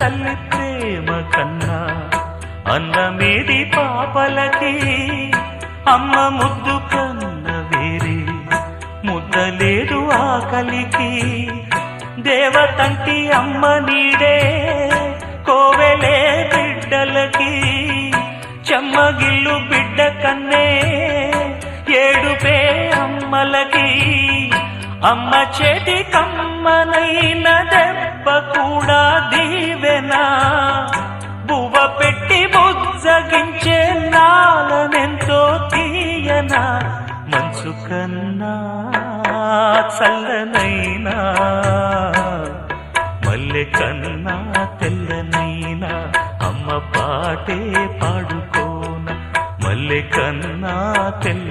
తల్లి ప్రేమ కన్నా అన్నమేది పాపలకి అమ్మ ముద్దు కన్న వేరే ముద్దలేదు ఆకలికి దేవతంటి అమ్మ నీడే కోవెలే బిడ్డలకి చెమ్మగిల్లు బిడ్డ కన్నే ఏడుపే అమ్మలకి అమ్మ చేతి కమ్మనైన దెబ్బ కూడా దీవెనా బువ్వ పెట్టి బుజ్జగించే నాలనెంతో తీయనా మనసు కన్నా చల్లనైనా మల్లె కన్నా తెల్లనైనా అమ్మ పాటే పాడుకోన మల్లె కన్నా తెల్ల